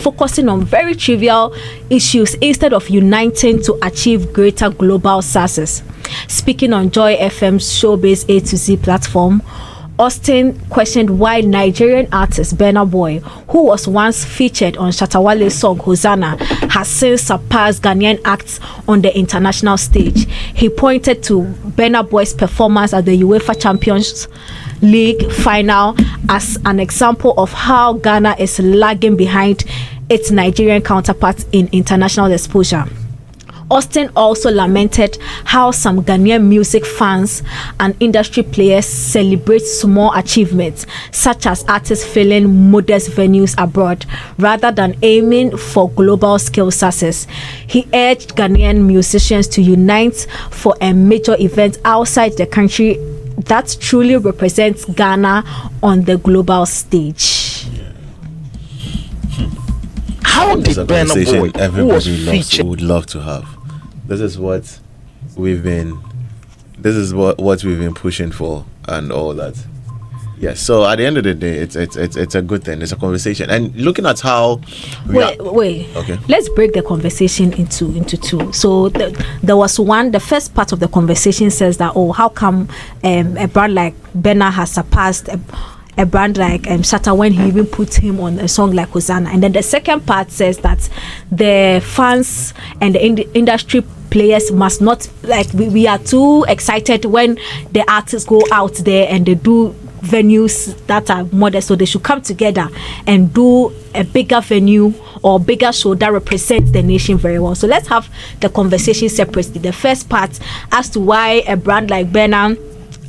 focusing on very trivial issues instead of uniting to achieve greater global success. Speaking on Joy FM's showbiz A to Z platform, Austin questioned why Nigerian artist Burna Boy, who was once featured on ShattaWale's song Hosanna, has since surpassed Ghanaian acts on the international stage. He pointed to Burna Boy's performance at the UEFA Champions League final as an example of how Ghana is lagging behind its Nigerian counterparts in international exposure. Austin also lamented how some Ghanaian music fans and industry players celebrate small achievements, such as artists filling modest venues abroad, rather than aiming for global scale success. He urged Ghanaian musicians to unite for a major event outside the country that truly represents Ghana on the global stage. How did Burna Boy, everybody would love to have? This is what we've been pushing for and all that. Yes. So at the end of the day, it's a good thing. It's a conversation. And looking at how wait. Okay. Let's break the conversation into two. So there was one. The first part of the conversation says that, how come a brand like Burna has surpassed a brand like Shatta when he even put him on a song like Hosanna. And then the second part says that the fans and the industry players must not, like, we are too excited when the artists go out there and they do venues that are modest, so they should come together and do a bigger venue or bigger show that represents the nation very well. So let's have the conversation separately. The first part as to why a brand like Burna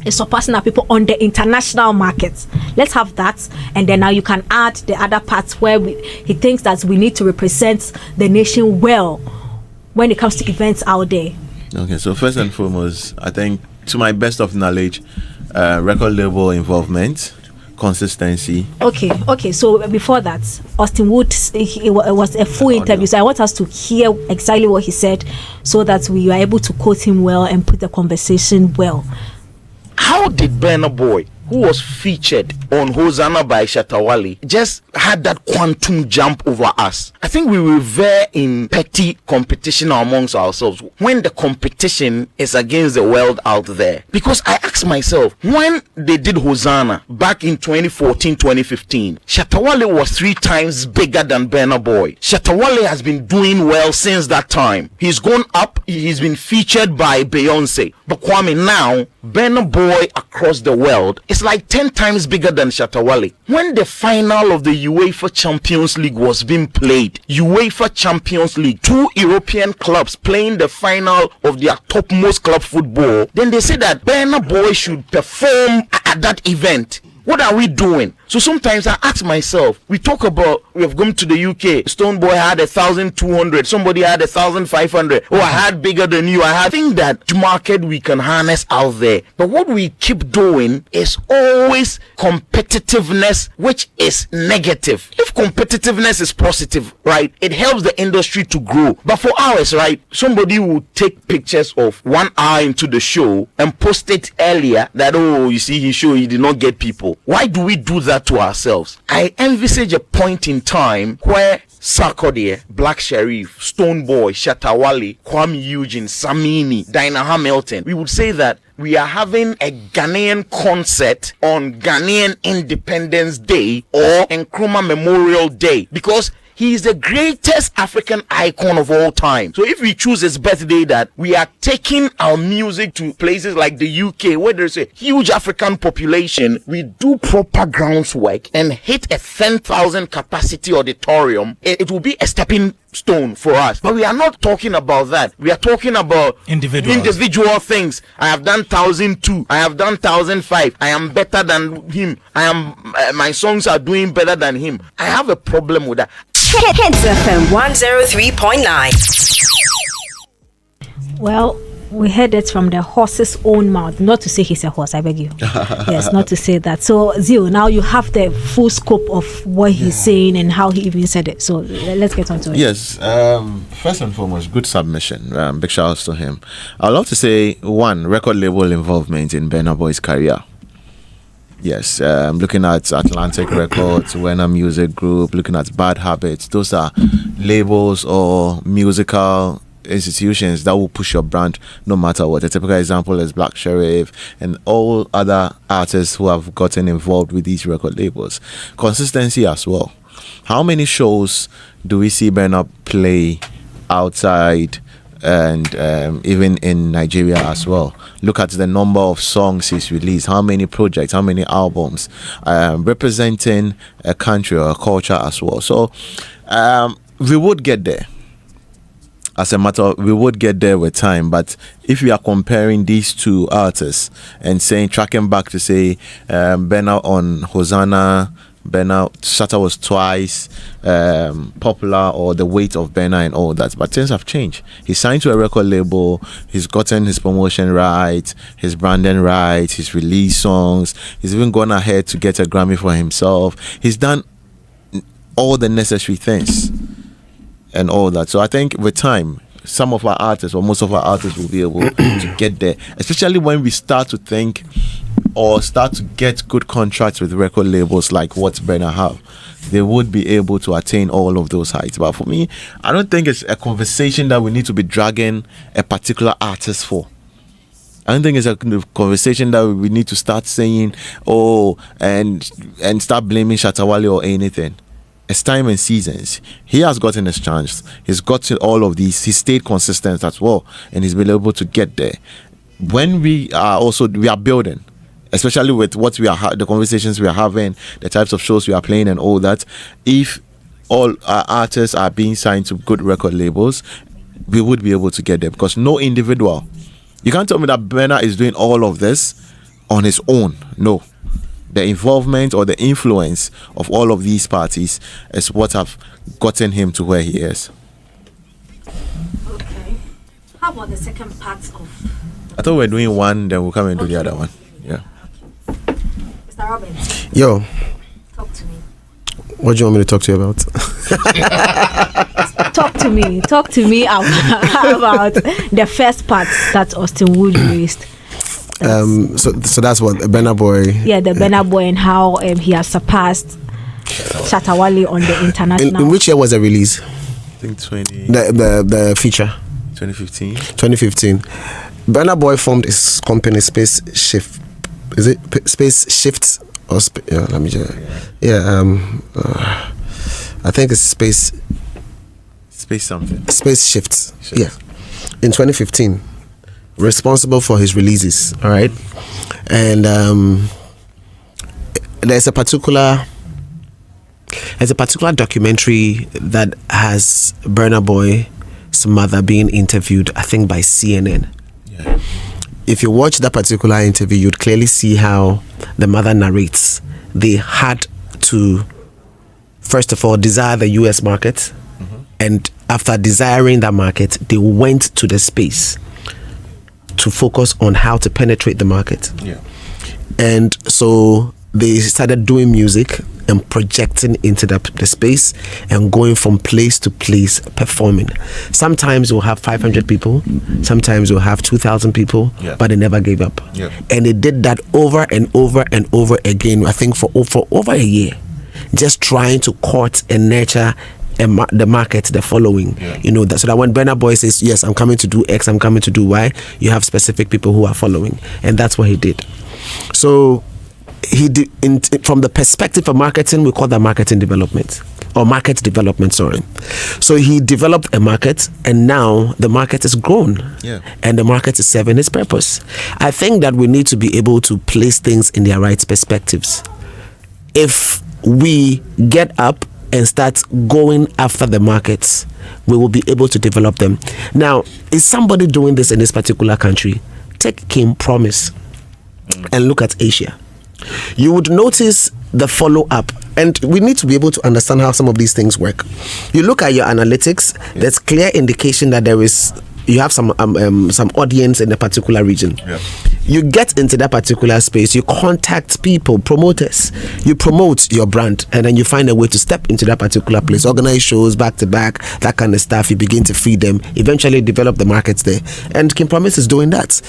is surpassing our people on the international market. Let's have that, and then now you can add the other parts where he thinks that we need to represent the nation well when it comes to events out there. Okay, so first and foremost, I think, to my best of knowledge, record label involvement, consistency. Okay. So before that, Austin Wood, it was a full interview. So I want us to hear exactly what he said, so that we are able to quote him well and put the conversation well. How did Burna Boy, who was featured on Hosanna by ShattaWale, just had that quantum jump over us? I think we revere in petty competition amongst ourselves when the competition is against the world out there. Because I asked myself, when they did Hosanna back in 2014, 2015, ShattaWale was 3 times bigger than Burna Boy. ShattaWale has been doing well since that time. He's gone up, he's been featured by Beyonce. But Kwame, now, Burna Boy across the world is like 10 times bigger than ShattaWale. When the final of the UEFA Champions League was being played, UEFA Champions League, 2 European clubs playing the final of their topmost club football, then they say that Burna Boy should perform at that event. What are we doing? So sometimes I ask myself, we talk about, we have gone to the UK, Stoneboy had 1,200, somebody had 1,500. I had bigger than you. I think that market we can harness out there. But what we keep doing is always competitiveness, which is negative. If competitiveness is positive, right, it helps the industry to grow. But for ours, right, somebody will take pictures of 1 hour into the show and post it earlier that, you see, he did not get people. Why do we do that to ourselves? I envisage a point in time where Sarkodie, Black Sherif, Stoneboy, ShattaWale, Kwame Eugene, Samini, Dinah Hamilton, we would say that we are having a Ghanaian concert on Ghanaian Independence Day or Nkrumah Memorial Day, because he is the greatest African icon of all time. So if we choose his birthday, that we are taking our music to places like the UK where there's a huge African population, we do proper groundwork and hit a 10,000 capacity auditorium, it will be a stepping stone for us. But we are not talking about that. We are talking about individual things. I have done 1,002. I have done 1,005. I am better than him. My songs are doing better than him. I have a problem with that. Hits FM 103.9. Well, we heard it from the horse's own mouth. Not to say he's a horse, I beg you. Yes, not to say that. So, Zeal, now you have the full scope of what he's saying and how he even said it. So, let's get on to it. Yes. First and foremost, good submission. Big shout outs to him. I'd love to say, 1, record label involvement in Burna Boy's career. Yes, looking at Atlantic Records, Werner Music Group, looking at Bad Habits. Those are labels or musical institutions that will push your brand no matter what. A typical example is Black Sheriff and all other artists who have gotten involved with these record labels. Consistency as well. How many shows do we see Burna play outside and even in Nigeria as well? Look at the number of songs he's released, how many projects, how many albums, representing a country or a culture as well. So we would get there. As a matter, we would get there with time. But if we are comparing these two artists and saying, tracking back to say Burna on Hosanna, Burna, Shatta was twice popular, or the weight of Burna and all that, but things have changed. He signed to a record label, he's gotten his promotion right, his branding right, he's released songs, he's even gone ahead to get a Grammy for himself. He's done all the necessary things and all that. So I think with time, some of our artists or most of our artists will be able to get there, especially when we start to think or start to get good contracts with record labels like what Burna have. They would be able to attain all of those heights. But for me, I don't think it's a conversation that we need to be dragging a particular artist for. I don't think it's a conversation that we need to start saying, and start blaming Shatta Wale or anything. It's time and seasons. He has gotten his chance. He's gotten all of these. He stayed consistent as well, and he's been able to get there. When we are building, especially with what we are the conversations we are having, the types of shows we are playing and all that, if all our artists are being signed to good record labels, we would be able to get there, because no individual, you can't tell me that Burna is doing all of this on his own. No, the involvement or the influence of all of these parties is what have gotten him to where he is. Okay, how about the second part of? I thought we were doing one, then we'll come and do the other one. Yeah. Mr. Robbins. Yo. Talk to me. What do you want me to talk to you about? Talk to me about the first part that Austin Wood released. So that's what Burna Boy. Yeah, the Burna Boy, and how he has surpassed Shatta Wale on the international. In which year was the release? I think the feature. 2015. 2015. Burna Boy formed his company Space Shift. Is it Space Shifts or yeah? Let me just. Yeah. I think it's Space something. Space Shifts. Yeah. In 2015, responsible for his releases. All right, and there's a particular documentary that has Burna Boy's mother being interviewed, I think by CNN. Yeah. If you watch that particular interview, you'd clearly see how the mother narrates. They had to, first of all, desire the US market, and after desiring that market, they went to the space to focus on how to penetrate the market. Yeah. And so they started doing music and projecting into the space and going from place to place performing. Sometimes we'll have 500 people, sometimes we'll have 2,000 people, but they never gave up. And they did that over and over and over again, I think for over a year, just trying to court and nurture the market, the following, so that when Burna Boy says, yes, I'm coming to do X, I'm coming to do Y, you have specific people who are following. And that's what he did. So he did, from the perspective of marketing, we call that marketing development, or market development, sorry. So he developed a market, and now the market is grown, and the market is serving its purpose. I think that we need to be able to place things in their right perspectives. If we get up and start going after the markets, we will be able to develop them. Now, is somebody doing this in this particular country? Take King Promise and look at Asia. You would notice the follow-up, and we need to be able to understand how some of these things work. You look at your analytics, there's clear indication that you have some audience in a particular region. You get into that particular space, you contact people, promoters, you promote your brand, and then you find a way to step into that particular place, organize shows back to back, that kind of stuff. You begin to feed them, eventually develop the markets there, and King Promise is doing that.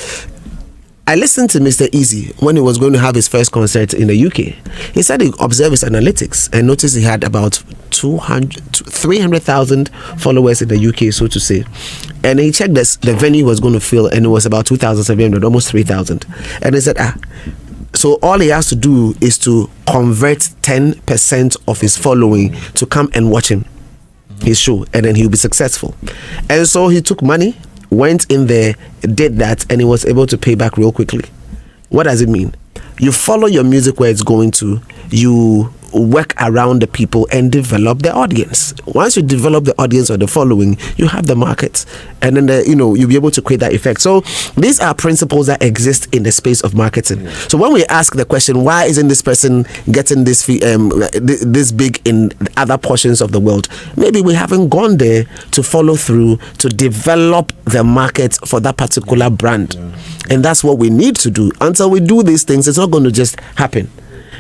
I listened to Mr. Easy when he was going to have his first concert in the UK. He said he observed his analytics and noticed he had about 300,000 followers in the UK, so to say. And he checked this, the venue was going to fill, and it was about 2,700, almost 3,000. And he said, so all he has to do is to convert 10% of his following to come and watch his show, and then he'll be successful. And so he took money, went in there, did that, and he was able to pay back real quickly. What does it mean? You follow your music where it's going to, you work around the people and develop the audience. Once you develop the audience or the following, you have the market, and then you'll be able to create that effect. So these are principles that exist in the space of marketing. So when we ask the question, why isn't this person getting this big in other portions of the world, maybe we haven't gone there to follow through to develop the market for that particular brand. And that's what we need to do. Until we do these things, it's not going to just happen.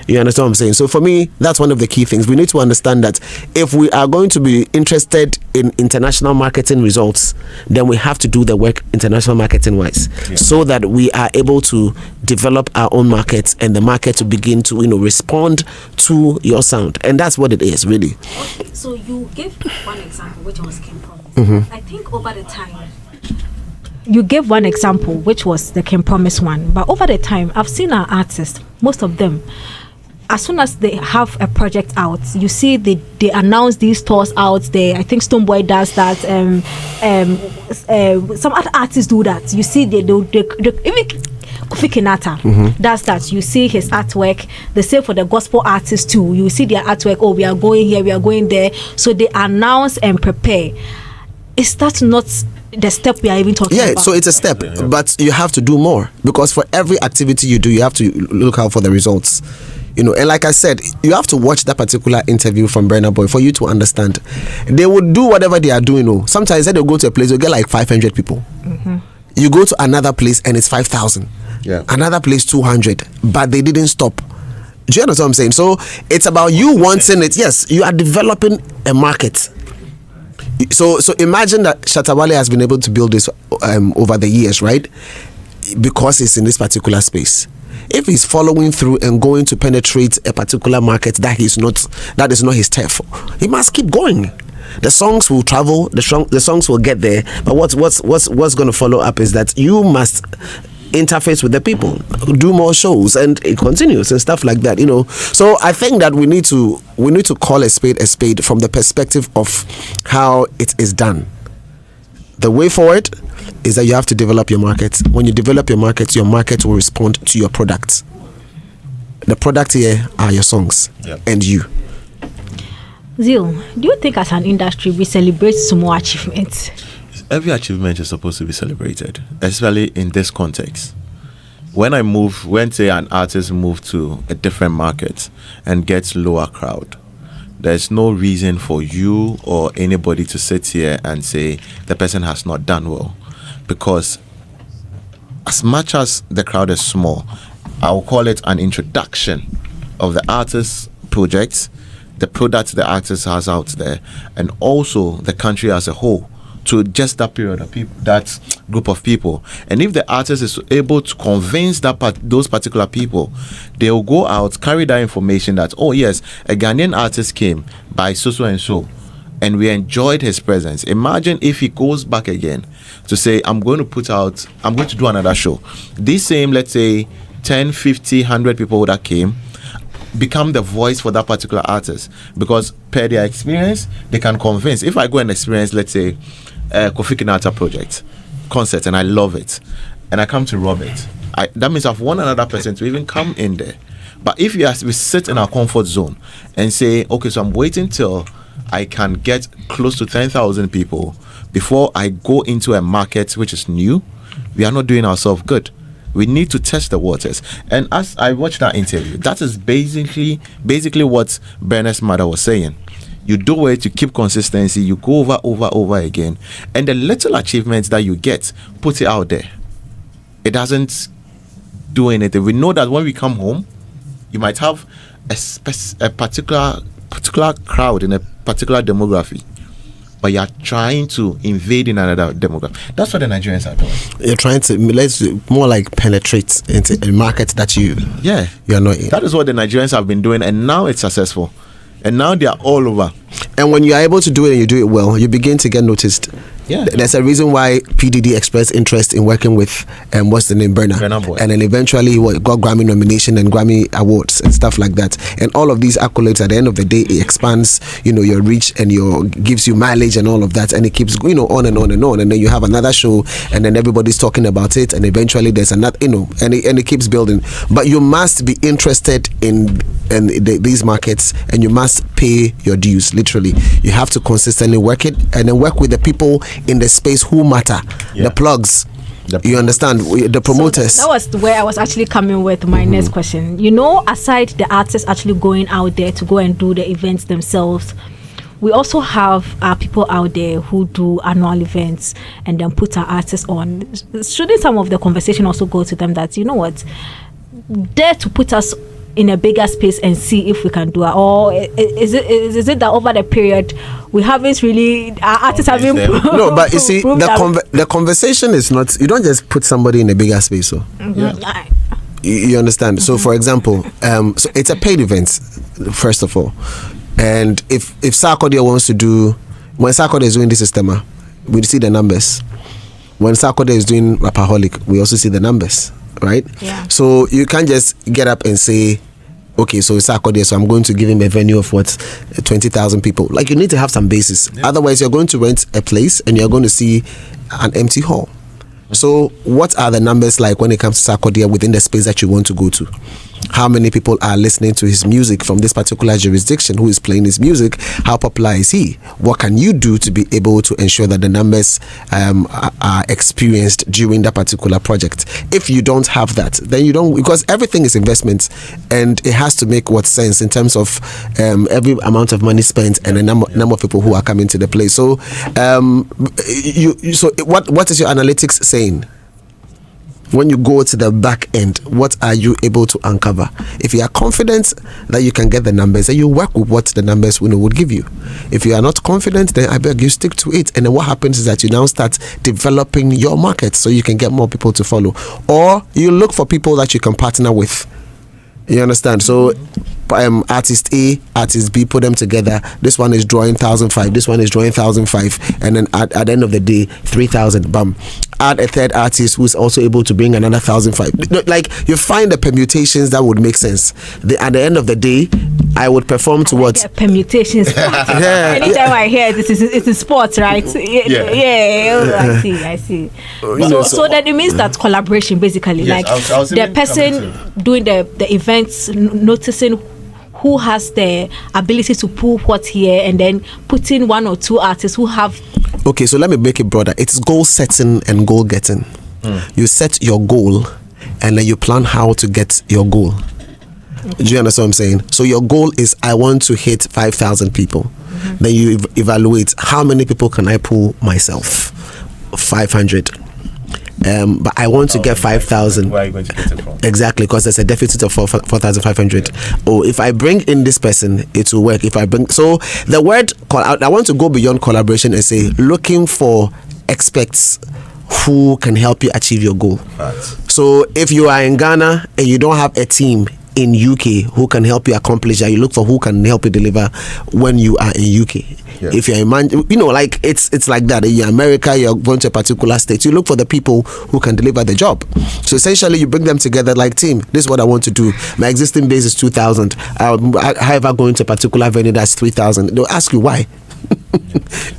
You understand what I'm saying? So for me, that's one of the key things. We need to understand that if we are going to be interested in international marketing results, then we have to do the work international marketing wise, so that we are able to develop our own markets and the market to begin to respond to your sound. And that's what it is, really. Okay, so you gave one example, which was Kim Promise. I think over the time, you gave one example, which was the Kim Promise one. But over the time, I've seen our artists, most of them, as soon as they have a project out, you see they announce these tours out there. I think Stonebwoy does that. Some other artists do that. You see, they even Kofi Kinata does that. You see his artwork. The same for the gospel artists too. You see their artwork. Oh, we are going here, we are going there. So they announce and prepare. Is that not the step we are even talking about? Yeah, so it's a step, but you have to do more, because for every activity you do, you have to look out for the results. And like I said, you have to watch that particular interview from Burna Boy for you to understand. They would do whatever they are doing. Sometimes they'll go to a place, they'll get like 500 people. You go to another place and it's 5,000. Another place 200, but they didn't stop. Do you understand what I'm saying? So it's about you wanting it. Yes, you are developing a market. So imagine that Shatta Wale has been able to build this over the years, right? Because it's in this particular space. If he's following through and going to penetrate a particular market that is not his turf, he must keep going. The songs will travel, the songs will get there, but what's going to follow up is that you must interface with the people, do more shows, and it continues and stuff like that. So I think that we need to call a spade from the perspective of how it is done. The way forward is that you have to develop your market. When you develop your market will respond to your products. The product here are your songs and you. Zeal, do you think as an industry we celebrate small achievements? Every achievement is supposed to be celebrated, especially in this context. When say an artist moves to a different market and gets lower crowd, there's no reason for you or anybody to sit here and say the person has not done well. Because as much as the crowd is small, I will call it an introduction of the artist's projects, the products the artist has out there, and also the country as a whole, to just that period of people, that group of people. And if the artist is able to convince those particular people, they will go out, carry that information that, oh yes, a Ghanaian artist came by so and so, and we enjoyed his presence. Imagine if he goes back again to say, I'm going to do another show. These same, let's say, 10, 50, 100 people that came become the voice for that particular artist, because per their experience, they can convince. If I go and experience, let's say, Kofi Kinata project concert, and I love it, and I come to Robert, that means I've won another person to even come in there. But if we sit in our comfort zone and say, okay, so I'm waiting till I can get close to 10,000 people before I go into a market which is new, we are not doing ourselves good. We need to test the waters. And as I watched that interview, that is basically what Berner's mother was saying. You do it, you keep consistency, you go over again, and the little achievements that you get, put it out there. It doesn't do anything. We know that when we come home, you might have a particular crowd in a particular demography. but you're trying to invade in another demographic. That's what the Nigerians are doing. You're trying to more like penetrate into a market that you are not in. That is what the Nigerians have been doing, and now it's successful. And now they are all over. And when you are able to do it and you do it well, you begin to get noticed. Yeah. There's a reason why PDD expressed interest in working with what's the name, Burna Boy. And then eventually he got Grammy nomination and Grammy awards and stuff like that. And all of these accolades, at the end of the day, it expands, your reach and gives you mileage and all of that, and it keeps on and on and on. And then you have another show, and then everybody's talking about it, and eventually there's another, and it keeps building. But you must be interested in these markets, and you must pay your dues. Literally, you have to consistently work it, and then work with the people in the space who matter, the plugs. You understand, the promoters. So that was where I was actually coming with my next question. Aside the artists actually going out there to go and do the events themselves, we also have people out there who do annual events and then put our artists on. Shouldn't some of the conversation also go to them that, dare to put us in a bigger space and see if we can do it? Or is it that over the period we haven't really, our artists haven't no, but you see, the conversation is not, you don't just put somebody in a bigger space. So you understand. So for example, so it's a paid event, first of all. And if Sarkodie wants to do, when Sarkodie is doing this system, we see the numbers. When Sarkodie is doing Rapaholic, we also see the numbers. Right? Yeah. So you can't just get up and say, okay, so it's Sarkodie, so I'm going to give him a venue of 20,000 people. Like, you need to have some basis. Yeah. Otherwise, you're going to rent a place and you're going to see an empty hall. So what are the numbers like when it comes to Sarkodie within the space that you want to go to? How many people are listening to his music from this particular jurisdiction? Who is playing his music? How popular is he? What can you do to be able to ensure that the numbers are experienced during that particular project? If you don't have that, then you don't, because everything is investment, and it has to make what sense in terms of every amount of money spent and the number of people who are coming to the place. So, what is your analytics saying? When you go to the back end, what are you able to uncover? If you are confident that you can get the numbers, then you work with what the numbers would give you. If you are not confident, then I beg you stick to it. And then what happens is that you now start developing your market so you can get more people to follow. Or you look for people that you can partner with. You understand? So artist A, artist B, put them together. This one is drawing 1,500, this one is drawing 1,500, and then at the end of the day, 3,000. Bam. Add a third artist who's also able to bring another 1,500. Like, you find the permutations that would make sense. At the end of the day, I would perform towards permutations. Anytime I hear this, it's in sports, right? Yeah. I see. So then it means that collaboration, basically, yes, like the person doing the events, noticing who has the ability to pull what here, and then put in one or two artists who have. Okay, so let me make it broader. It's goal setting and goal getting. You set your goal, and then you plan how to get your goal. Okay. Do you understand what I'm saying? So your goal is, I want to hit 5,000 people. Then you evaluate, how many people can I pull myself? 500. But I want to get 5,000. Where are you going to get it from? Exactly, because there's a deficit of 4,500. Oh, if I bring in this person, it will work. If I bring, so the word, I want to go beyond collaboration and say, looking for experts who can help you achieve your goal. Right. So if you are in Ghana and you don't have a team in UK who can help you accomplish that, you look for who can help you deliver when you are in UK. Yeah. If you're in like it's like that. In America, you're going to a particular state, you look for the people who can deliver the job. So essentially, you bring them together like, team, this is what I want to do. My existing base is 2,000. However, going to a particular venue, that's 3,000. They'll ask you why.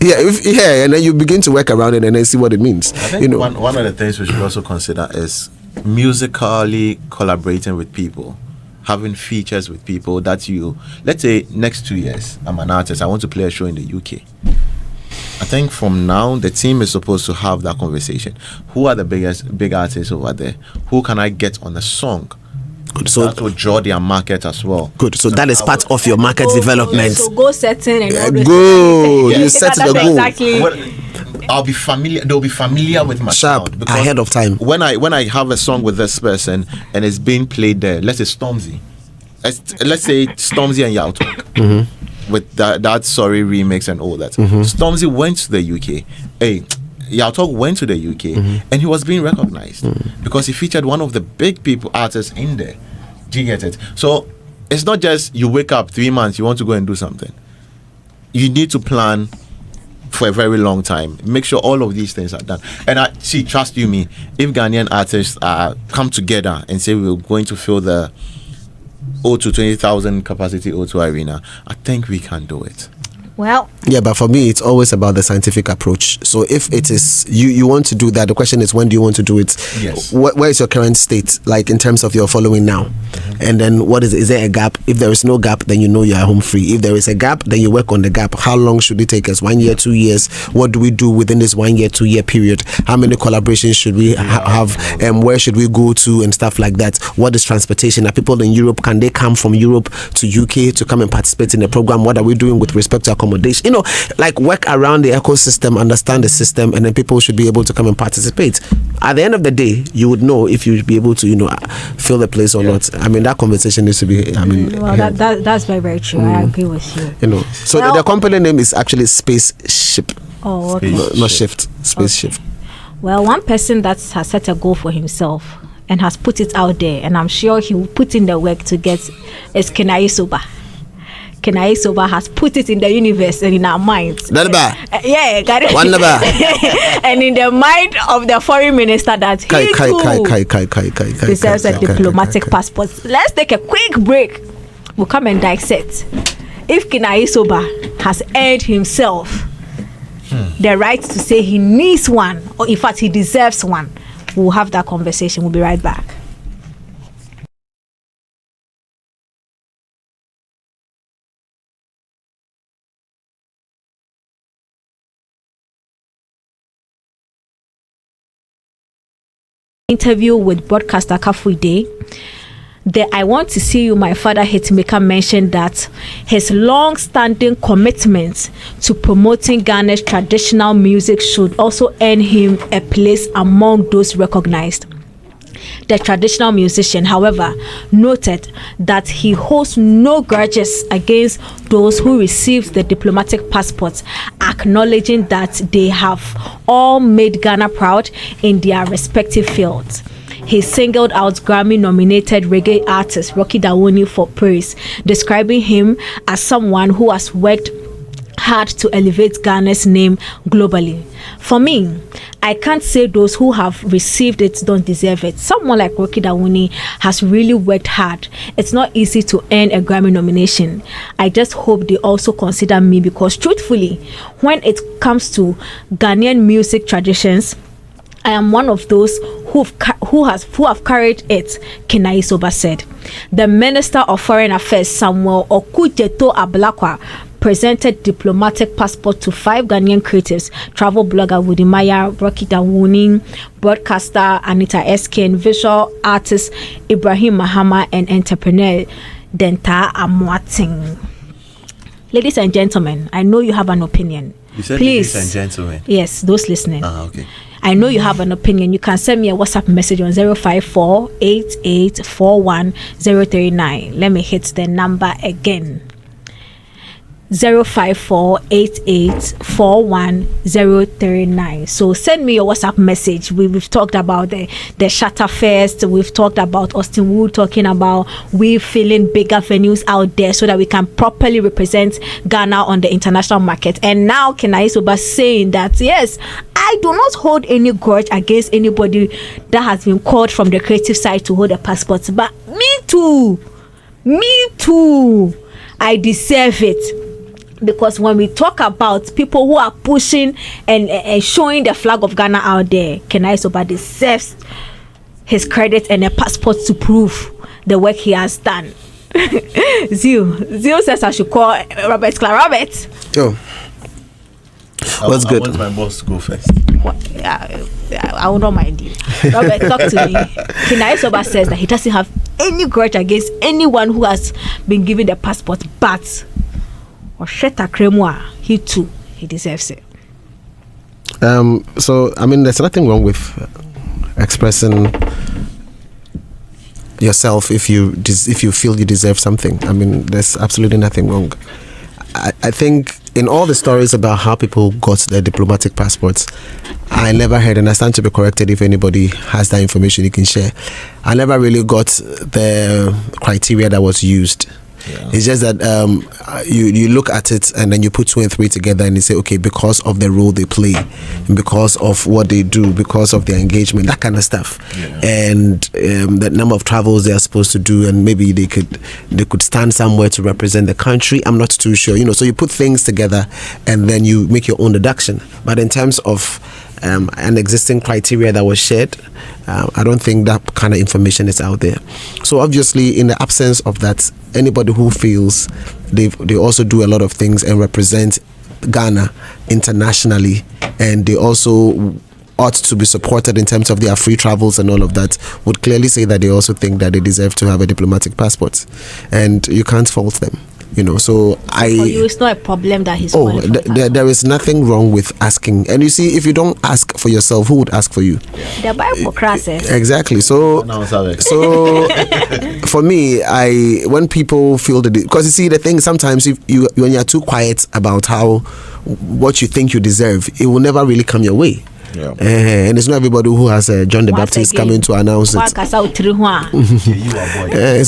And then you begin to work around it and then see what it means. I think one of the things we should also consider is musically collaborating with people, having features with people that you, let's say next 2 years, I'm an artist, I want to play a show in the UK. I think from now, the team is supposed to have that conversation. Who are the big artists over there? Who can I get on a song? Good. So that will draw their market as well. Good. So that is part of your market development. So goal setting and good. You set the goal. Exactly. I'll be familiar. They'll be familiar with my sound ahead of time. When I have a song with this person and it's being played there, let's say Stormzy. Let's say Stormzy and Yao talk. with that sorry remix and all that. Stormzy went to the UK. Hey, Yaltalk went to the UK and he was being recognized because he featured one of the big people artists in there. Do you get it? So it's not just you wake up 3 months, you want to go and do something. You need to plan for a very long time. Make sure all of these things are done. And trust you me, if Ghanaian artists come together and say we're going to fill the O2 20,000 capacity O2 arena, I think we can do it. Well, yeah, but for me, it's always about the scientific approach. So if it is you want to do that, the question is, when do you want to do it? Yes. Where is your current state, like in terms of your following now? And then what is there a gap? If there is no gap, then you know you are home free. If there is a gap, then you work on the gap. How long should it take us? 1 year, 2 years? What do we do within this 1 year, 2 year period? How many collaborations should we have? And where should we go to and stuff like that? What is transportation? Are people in Europe? Can they come from Europe to UK to come and participate in the program? What are we doing with respect to accommodation? You know, like work around the ecosystem, understand the system, and then people should be able to come and participate. At the end of the day, you would know if you would be able to, fill the place or not. I mean, that conversation needs to be. That's very, very true. I agree with you. So the company name is actually Spaceship. Oh, okay. Not Shift. Spaceship. Well, one person that has set a goal for himself and has put it out there, and I'm sure he will put in the work to get, is Kenai Soba. Kenai Soba has put it in the universe and in our minds. Yeah, got it. And in the mind of the foreign minister that he deserves a diplomatic passport. Let's take a quick break. We'll come and dissect. If Kenai Soba has earned himself the right to say he needs one, or in fact he deserves one, we'll have that conversation. We'll be right back. Interview with broadcaster Kafuide. The I Want to See You, My Father hitmaker mentioned that his long-standing commitment to promoting Ghana's traditional music should also earn him a place among those recognized. The traditional musician, however, noted that he holds no grudges against those who received the diplomatic passports, acknowledging that they have all made Ghana proud in their respective fields. He singled out Grammy-nominated reggae artist Rocky Dawoni for praise, describing him as someone who has worked hard to elevate Ghana's name globally. For me, I can't say those who have received it don't deserve it. Someone like Rocky Dawoni has really worked hard. It's not easy to earn a Grammy nomination. I just hope they also consider me, because truthfully, when it comes to Ghanaian music traditions, I am one of those who have carried it, Kenai Soba said. The Minister of Foreign Affairs, Samuel Okujeto Ablakwa, presented diplomatic passport to 5 Ghanaian creatives: travel blogger Woody Maya, Rocky Dawoni, broadcaster Anita Eskin, visual artist Ibrahim Mahama, and entrepreneur Denta Amwating. Ladies and gentlemen, I know you have an opinion. You said please, ladies and gentlemen. Yes, those listening. Okay. I know you have an opinion. You can send me a WhatsApp message on 054-8841-039. Let me hit the number again. 054-8841-039. So send me your WhatsApp message. We've talked about the ShattaFest. We've talked about Austin Wood talking about we filling bigger venues out there so that we can properly represent Ghana on the international market. And now Kenai Soba saying that yes, I do not hold any grudge against anybody that has been called from the creative side to hold a passport. But me too, I deserve it. Because when we talk about people who are pushing and showing the flag of Ghana out there, Kenai Soba deserves his credit and a passport to prove the work he has done. Zeal says I should call Klah. Robert. Yo. What's good? I want my boss to go first. I will not mind you. Robert, talk to me. Kenai Soba says that he doesn't have any grudge against anyone who has been given the passport, but he too, he deserves it. So I mean, there's nothing wrong with expressing yourself if you feel you deserve something. I mean, there's absolutely nothing wrong. I think in all the stories about how people got their diplomatic passports, I never heard, and I stand to be corrected if anybody has that information you can share. I never really got the criteria that was used. Yeah. It's just that you look at it and then you put 2 and 3 together and you say, okay, because of the role they play, because of what they do, because of their engagement, that kind of stuff, and the number of travels they are supposed to do, and maybe they could stand somewhere to represent the country. I'm not too sure, so you put things together and then you make your own deduction. But in terms of an existing criteria that was shared, I don't think that kind of information is out there. So obviously, in the absence of that, anybody who feels they also do a lot of things and represent Ghana internationally, and they also ought to be supported in terms of their free travels and all of that, would clearly say that they also think that they deserve to have a diplomatic passport, and you can't fault them. So for you, it's not a problem that he's there is nothing wrong with asking. And you see, if you don't ask for yourself, who would ask for you? The Bible crosses. Exactly. So for me, when people feel because you see, the thing sometimes, if when you're too quiet about what you think you deserve, it will never really come your way. Yeah. And it's not everybody who has John the Baptist coming to announce it. It's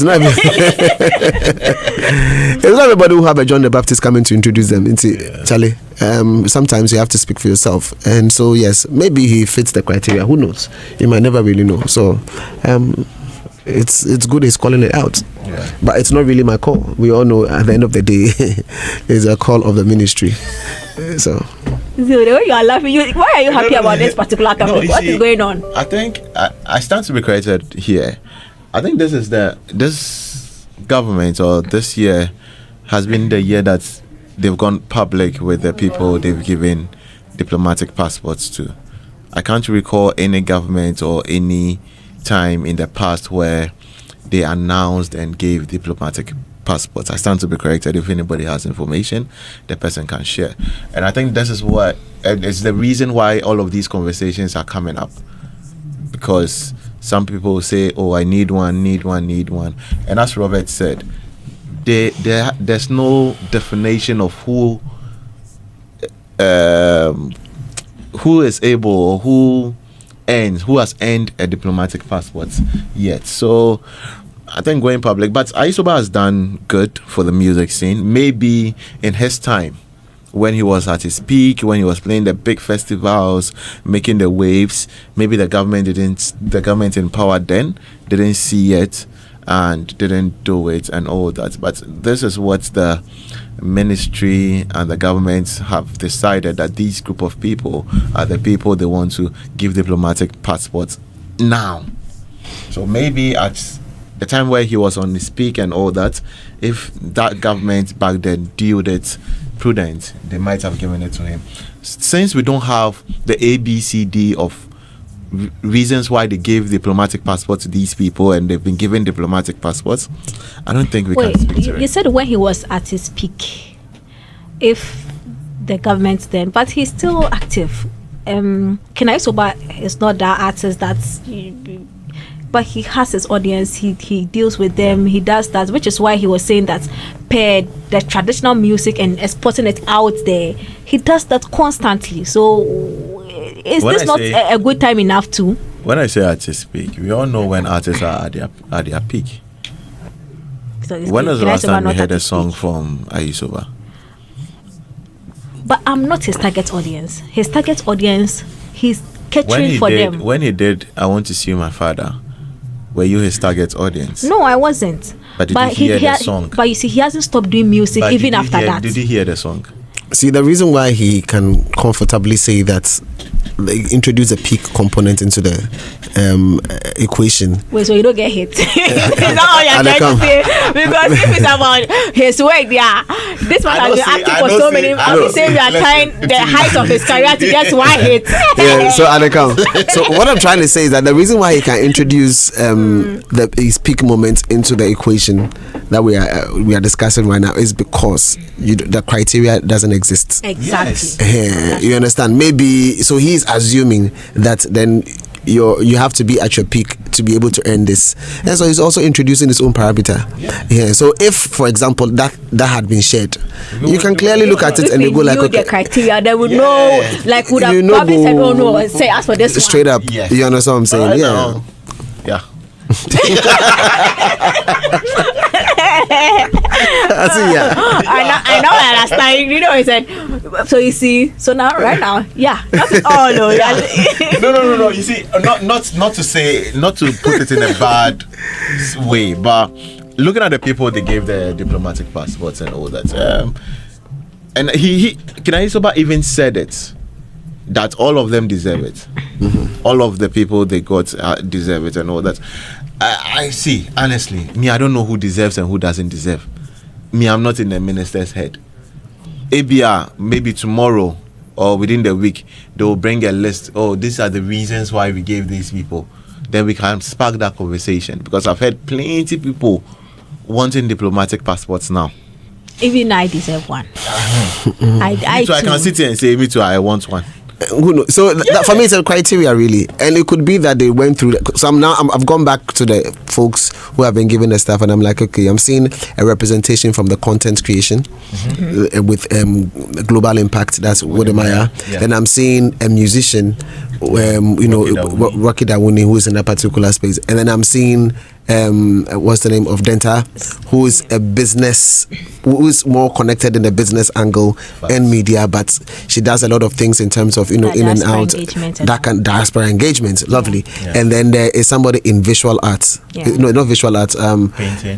not everybody who have a John the Baptist coming to introduce them. Charlie, sometimes you have to speak for yourself. And so, yes, maybe he fits the criteria. Who knows? You might never really know. So, it's good he's calling it out. Yeah. But it's not really my call. We all know at the end of the day, it's a call of the ministry. So... Zeal, you are laughing. Why are you happy about this particular topic? What is going on? I think I stand to be credited here. I think this government, or this year, has been the year that they've gone public with the people they've given diplomatic passports to. I can't recall any government or any time in the past where they announced and gave diplomatic passports. I stand to be corrected. If anybody has information, the person can share. And I think this is what it's the reason why all of these conversations are coming up, because some people say, oh, I need one. And as Robert said, there's no definition of who is able, or who has earned a diplomatic passport yet. So I think going public, but Aisoba has done good for the music scene. Maybe in his time, when he was at his peak, when he was playing the big festivals, making the waves, maybe the government in power then didn't see it and didn't do it and all that. But this is what the ministry and the government have decided, that these group of people are the people they want to give diplomatic passports now. So maybe at the time where he was on his peak and all that, if that government back then dealt it prudent, they might have given it to him. Since we don't have the ABCD of reasons why they gave diplomatic passports to these people, and they've been given diplomatic passports, I don't think we can speak to it. You said when he was at his peak, if the government then, but he's still active. Kenai Soba is not that artist that's... But he has his audience, he deals with them, he does that, which is why he was saying that the traditional music and exporting it out there, he does that constantly. So is this not a good time enough too? When I say artists peak, we all know when artists are at their peak. So when was the last time you heard a song from Aisoba? But I'm not his target audience. His target audience, he's catering for them. When he did I Want to See My Father, were you his target audience? No, I wasn't. But did you hear the song? But you see, he hasn't stopped doing music even after that. Did you hear the song? See, the reason why he can comfortably say that they introduce a peak component into the equation. Wait, so you don't get hit? Is that all you're trying to say? Because if it's about his work, this one has been active for so many. I'm saying we are trying the height of his career to get one hit. So what I'm trying to say is that the reason why he can introduce his peak moment into the equation that we are discussing right now is because the criteria doesn't exist. Exactly. Yes. You understand? Maybe so he's assuming that then you have to be at your peak to be able to earn this. And so he's also introducing his own parameter. Yeah. So if, for example, that had been shared, you can clearly look at it and you go like, okay, the criteria, they would know, like would have probably said, oh no, say as for this straight one. up. Yes. You understand what I'm saying? Yeah. I know I understand. You know, he said. So you see, so now right now, not all. No. You see, not to say, not to put it in a bad way, but looking at the people they gave their diplomatic passports and all that, and he Kina Isoba even said it, that all of them deserve it. All of the people they got deserve it and all that. I see, honestly, me, I don't know who deserves and who doesn't deserve. Me, I'm not in the minister's head. ABR, maybe tomorrow or within the week, they will bring a list. Oh, these are the reasons why we gave these people. Then we can spark that conversation, because I've heard plenty people wanting diplomatic passports now. Even I deserve one. I can sit here and say, me too, I want one. So that, for me, it's a criteria really, and it could be that they went through. So I've gone back to the folks who have been given the stuff, and I'm like, okay, I'm seeing a representation from the content creation with global impact. That's Wodemaya, and I'm seeing a musician, Rocky Dawuni, who is in a particular space, and then I'm seeing what's the name of Denta, who is a business, who is more connected in the business angle and media, but she does a lot of things in terms of in and out, that kind diaspora engagement. Lovely. And then there is somebody in visual arts, not visual arts,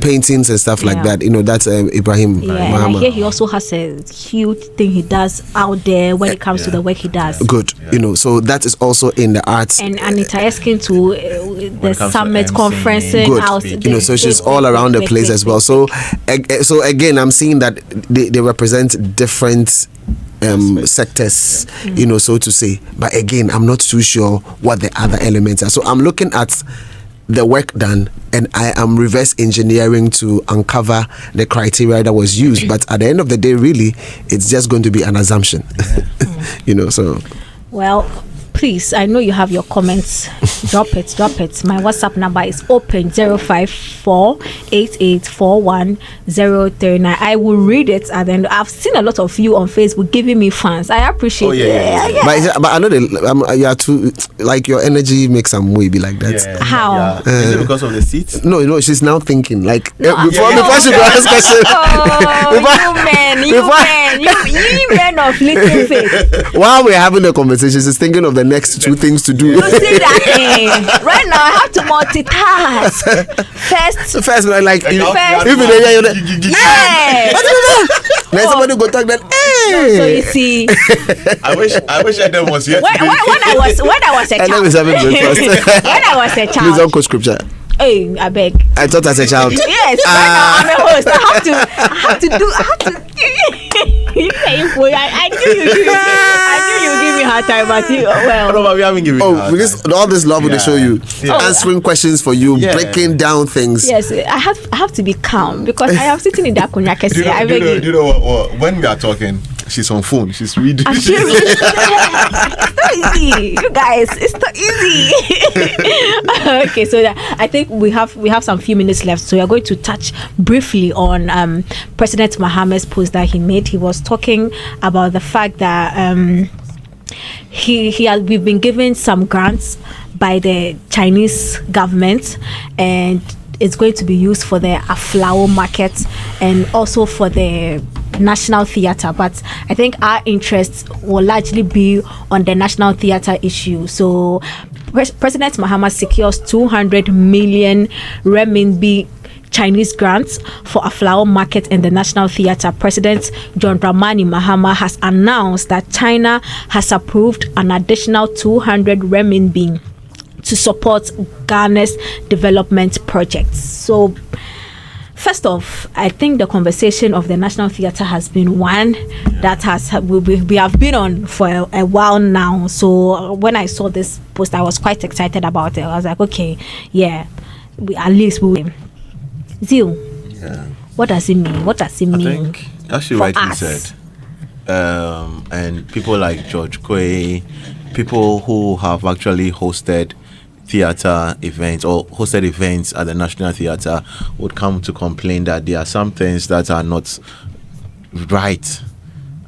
paintings and stuff like that. That's Ibrahim. And I hear he also has a huge thing he does out there when it comes to the work he does. Good. So that is also in the arts. And Anita Eskin to the summit conferencing. Good. So she's all around the place as well. So again, I'm seeing that they represent different sectors, so to say. But again, I'm not too sure what the other elements are. So I'm looking at the work done, and I am reverse engineering to uncover the criteria that was used. But at the end of the day, really, it's just going to be an assumption. So. Well, please, I know you have your comments. Drop it. My WhatsApp number is open 054-8841-039. I will read it, and then I've seen a lot of you on Facebook giving me fans. I appreciate it. But I know you are too, like, your energy makes some way be like that. How? Is it because of the seats? No, she's now thinking like before she go ask question. You men of little faith. While we're having the conversation, she's thinking of the next two things to do. You see that? Right now I have to multitask. First, like first. Then somebody go talk that. So you see, I wish Adam was here. When I was a child. When I was a child. Please don't quote scripture. Hey, I beg. I thought as a child. Yes, right now I'm a host. I have to. I knew you give me hard time, but we haven't given. Because all this love will show you, answering questions for you, breaking down things. Yes, I have to be calm because I am sitting in that cognac. Do you know what? When we are talking, she's on phone. She's reading. It's not easy, you guys. It's not easy. Okay, so I think we have some few minutes left, so we are going to touch briefly on President Mahama's post that he made. He was talking about the fact that we've been given some grants by the Chinese government, and it's going to be used for the Aflao market and also for the National Theatre. But I think our interests will largely be on the National Theatre issue. So President Mahama secures 200 million renminbi Chinese grants for Aflao market and the National Theatre. President John Dramani Mahama has announced that China has approved an additional 200 renminbi to support Ghana's development projects. So first off, I think the conversation of the National Theatre has been one that we have been on for a while now. So when I saw this post, I was quite excited about it. I was like, okay, at least we will. Zeal, what does it mean? What does it mean? I think, as you rightly said, and people like George Quay, people who have actually hosted theatre events or hosted events at the National Theatre would come to complain that there are some things that are not right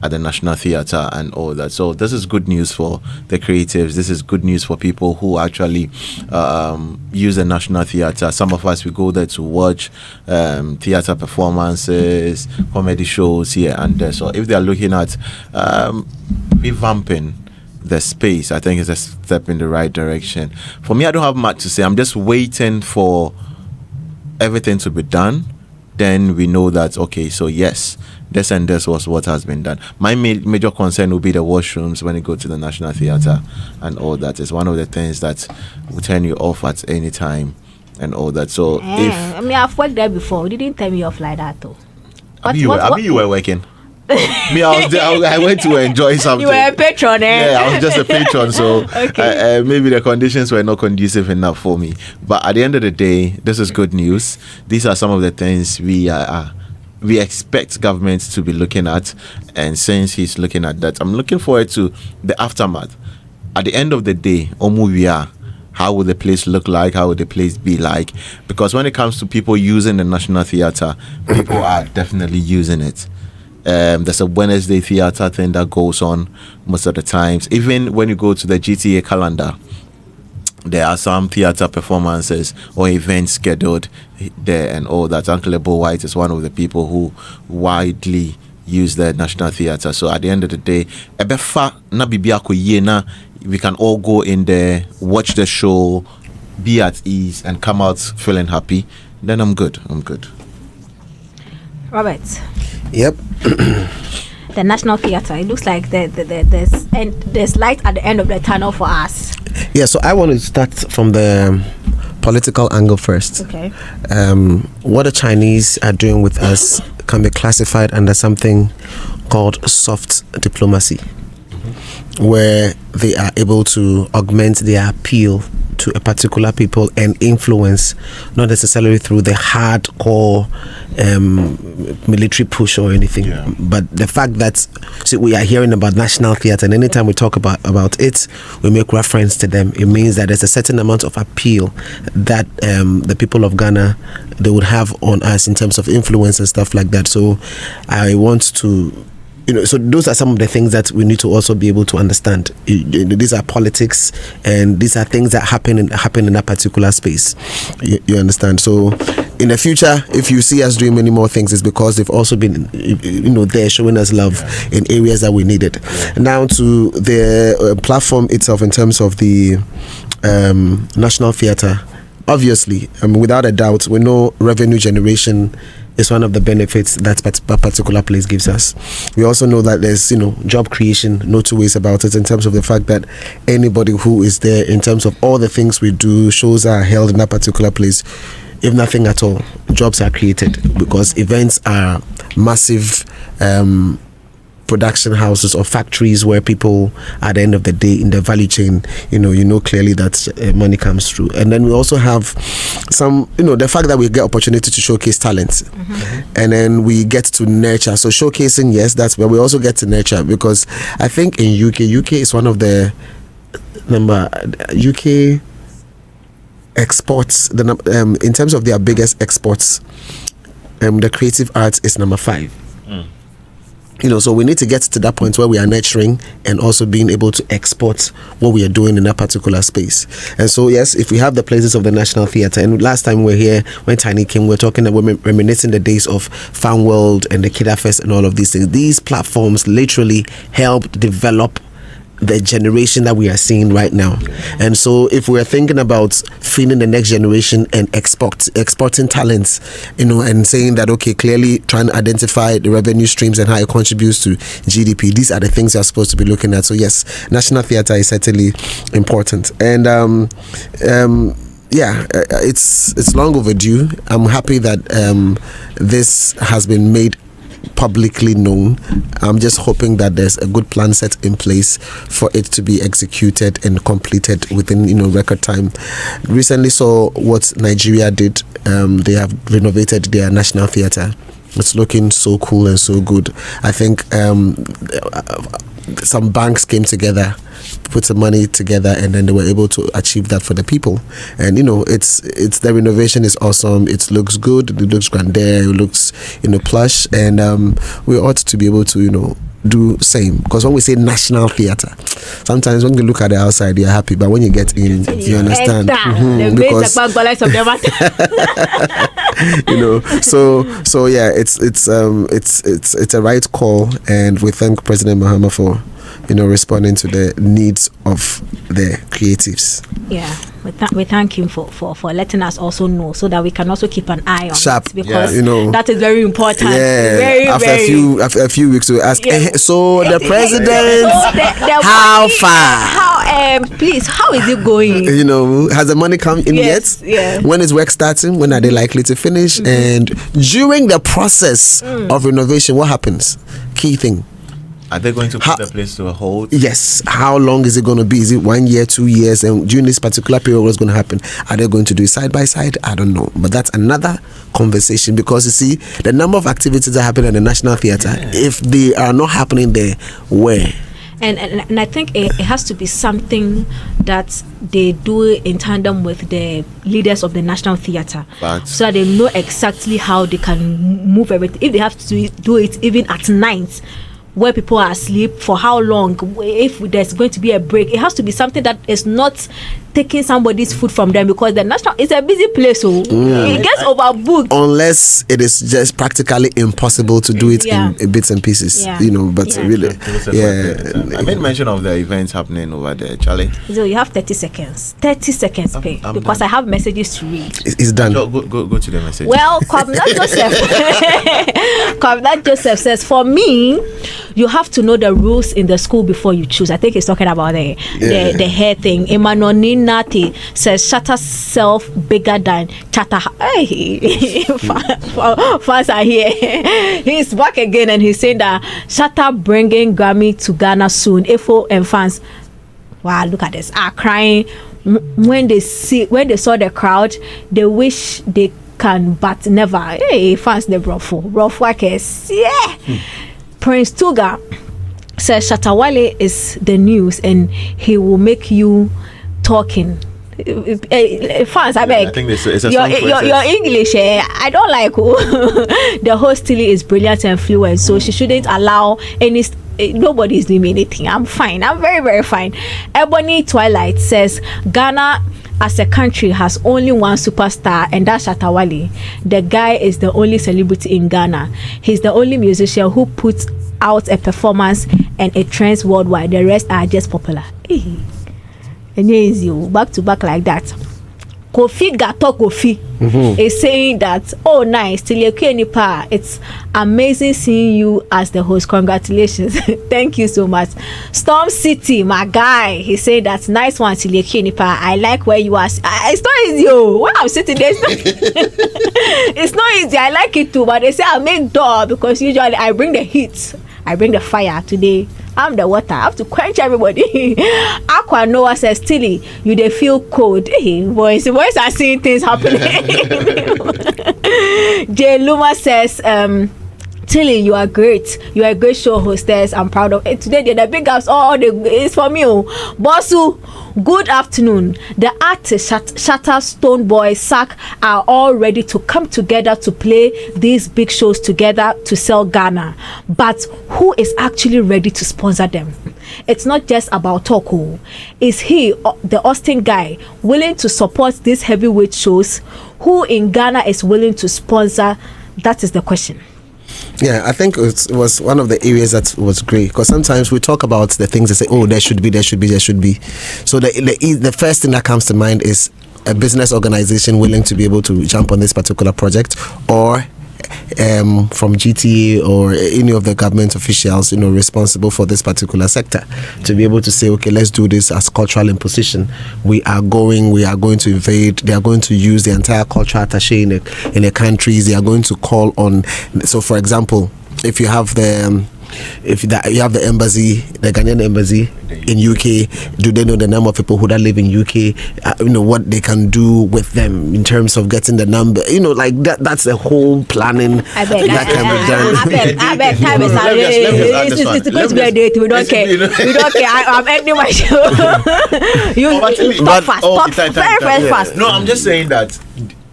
at the National Theatre and all that. So this is good news for the creatives. This is good news for people who actually use the National Theatre. Some of us, we go there to watch theatre performances, comedy shows here and there. So if they are looking at revamping the space, I think it's a step in the right direction. For me, I don't have much to say. I'm just waiting for everything to be done. Then we know that, okay, so yes, this and this was what has been done. My major concern will be the washrooms when you go to the National Theatre and all that. It's one of the things that will turn you off at any time and all that. So I've worked there before. You didn't turn me off like that though. You were working. Me, I was there, I went to enjoy something. You were a patron, eh? Yeah, I was just a patron, so okay. Maybe the conditions were not conducive enough for me. But at the end of the day, this is good news. These are some of the things we expect government to be looking at, and since he's looking at that, I'm looking forward to the aftermath. At the end of the day, Omuvia, how will the place look like? How will the place be like? Because when it comes to people using the National Theatre, people are definitely using it. There's a Wednesday theatre thing that goes on most of the times. Even when you go to the GTA calendar, there are some theatre performances or events scheduled there and all that. Uncle Ebo White is one of the people who widely use the National Theatre. So at the end of the day, we can all go in there, watch the show, be at ease, and come out feeling happy. Then I'm good. Robert. Yep. The National Theatre. It looks like there's light at the end of the tunnel for us. Yeah, so I want to start from the political angle first. Okay. What the Chinese are doing with us can be classified under something called soft diplomacy, where they are able to augment their appeal to a particular people and influence, not necessarily through the hardcore military push or anything, but the fact that we are hearing about National Theatre, and anytime we talk about it, we make reference to them. It means that there's a certain amount of appeal that the people of Ghana, they would have on us in terms of influence and stuff like that. So I want to, so those are some of the things that we need to also be able to understand. These are politics, and these are things that happen in that particular space. You understand? So in the future, if you see us doing many more things, it's because they've also been, there showing us love in areas that we needed. Now to the platform itself, in terms of the National Theatre, obviously, without a doubt, we know revenue generation is one of the benefits that a particular place gives us. We also know that there's, job creation, no two ways about it, in terms of the fact that anybody who is there, in terms of all the things we do, shows are held in that particular place. If nothing at all, jobs are created, because events are massive production houses or factories where people, at the end of the day, in the value chain, clearly that money comes through. And then we also have some, the fact that we get opportunity to showcase talent, and then we get to nurture. So showcasing, yes, that's where we also get to nurture, because I think in UK is one of the UK exports, in terms of their biggest exports, the creative arts is number 5. So we need to get to that point where we are nurturing and also being able to export what we are doing in that particular space. And so, yes, if we have the places of the National Theatre, and last time we were here, when Tiny came, we were talking about reminiscing the days of Fan World and the ShattaFest and all of these things. These platforms literally helped develop the generation that we are seeing right now. And so if we're thinking about feeding the next generation and exporting talents, and saying that, okay, clearly trying to identify the revenue streams and how it contributes to GDP, these are the things you're supposed to be looking at. So yes, National Theatre is certainly important. And it's long overdue. I'm happy that this has been made publicly known. I'm just hoping that there's a good plan set in place for it to be executed and completed within record time. Recently saw what Nigeria did. They have renovated their National Theatre. It's looking so cool and so good. I think some banks came together, put some money together, and then they were able to achieve that for the people. And it's the renovation is awesome. It looks good. It looks grandeur. It looks plush, and we ought to be able to do same, because when we say national theatre, sometimes when you look at the outside you're happy, but when you get in you understand because so yeah, it's a right call, and we thank President Mahama for responding to the needs of the creatives. Yeah, we thank him for letting us also know, so that we can also keep an eye on sharp it, because that is very important. Yeah, after a few weeks we ask, so the president, how far? Please, how is it going? Has the money come in yet? Yeah. When is work starting? When are they likely to finish? And during the process of renovation, what happens? Key thing. Are they going to put the place to a hold? Yes. How long is it going to be? Is it 1 year, 2 years? And during this particular period, what's going to happen? Are they going to do it side by side? I don't know. But that's another conversation, because you see, the number of activities that happen at the National Theatre, if they are not happening there, where? And I think it has to be something that they do in tandem with the leaders of the National Theatre, so that they know exactly how they can move everything. If they have to do it even at night, where people are asleep, for how long, if there's going to be a break, it has to be something that is not taking somebody's food from them, because the national is a busy place, so it gets overbooked. Unless it is just practically impossible to do it in bits and pieces, but really, I made mention of the events happening over there, Charlie. So you have 30 seconds pay, because done. I have messages to read. It's done. Go to the message. Well, Kwabena Joseph says, for me, you have to know the rules in the school before you choose. I think he's talking about the hair thing. Emmanuel Nati says, Shatta self bigger than Shatta. Hey, fans are here. He's back again, and he's saying that Shatta bringing Grammy to Ghana soon. Efo and fans, wow, look at this, are crying when they saw the crowd. They wish they can, but never. Hey, fans, the rough workers. Yeah. Prince Tuga says Shatta is the news, and he will make you talking. Fans, I beg. I think it's a your English, I don't like. The host Tilly is brilliant and fluent, so she shouldn't allow any. Nobody is doing anything. I'm fine. I'm very, very fine. Ebony Twilight says Ghana as a country has only one superstar, and that's Shatta. The guy is the only celebrity in Ghana. He's the only musician who puts out a performance and it trends worldwide. The rest are just popular. And easy, back to back like that. Kofi Gato Kofi is saying that, oh nice, Nipa, it's amazing seeing you as the host. Congratulations. Thank you so much. Storm City, my guy, he said that's nice one, Nipa. I like where you are. It's not easy. When I'm sitting there, it's not easy. I like it too, but they say I make door, because usually I bring the heat, I bring the fire. Today I'm the water. I have to quench everybody. Aqua Noah says, Tilly, you they feel cold. Hey, boys are seeing things happening. Jay Luma says, Tilly, you are great. You are a great show hostess. I'm proud of it. Today, the big ups. It's from you. Bossu, good afternoon. The artists, Shatta, Stone Boy, Sack are all ready to come together to play these big shows together to sell Ghana. But who is actually ready to sponsor them? It's not just about Toko. Is he, the Austin guy, willing to support these heavyweight shows? Who in Ghana is willing to sponsor? That is the question. Yeah, I think it was one of the areas that was great, because sometimes we talk about the things that say, oh, there should be. So the first thing that comes to mind is a business organization willing to be able to jump on this particular project, or from GTA or any of the government officials, responsible for this particular sector, to be able to say, okay, let's do this as cultural imposition. We are going to invade. They are going to use the entire cultural attaché in the countries. They are going to call on. So, for example, if you have the if you have the embassy, the Ghanaian embassy in UK, do they know the number of people who that live in UK? What they can do with them in terms of getting the number. Like that. That's a whole planning that can be done. I beg. Time is it's going to be a date. We don't care. I'm ending my show. You stop fast. Very fast. No, I'm just saying that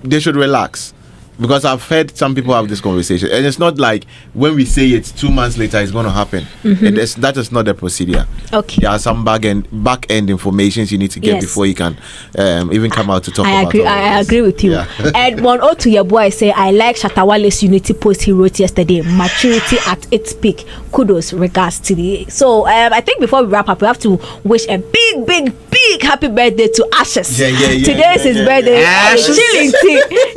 they should relax. Because I've heard some people have this conversation, and it's not like when we say it 2 months later it's going to happen. That is not the procedure. Okay. There are some back end information you need to get before you can even come out to talk about it. I agree with you. Yeah. And one or to your boy say, I like Shattawale's unity post he wrote yesterday. Maturity at its peak. Kudos, regards to the. So I think before we wrap up, we have to wish a big happy birthday to Ashes. Today is his birthday.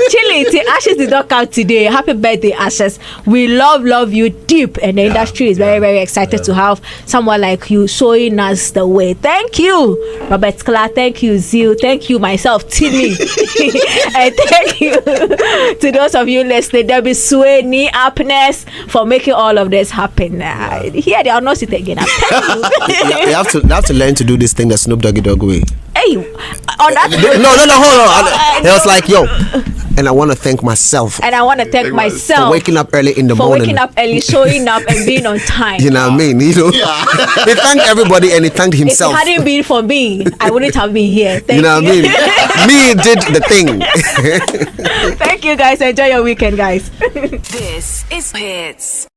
Chilling tea. Ashes did not come today. Happy birthday, Ashes. We love you deep, and the industry is very, very excited to have someone like you showing us the way. Thank you, Robertklah. Thank you, Zeal. Thank you, myself, Tilly. And thank you to those of you listening. Debbie Sweeney, Happiness, for making all of this happen. Here they are not sitting again. I'm telling you. You have to learn to do this thing that Snoop Doggy Dogg way. Hey, on that. No, hold on. It was like, yo. And I want to thank myself. And I want to thank myself for waking up early in the morning. For waking up early, showing up, and being on time. You know what I mean? He thanked everybody and he thanked himself. If it hadn't been for me, I wouldn't have been here. Thank you know what I mean? Me did the thing. Thank you, guys. Enjoy your weekend, guys. This is Hits.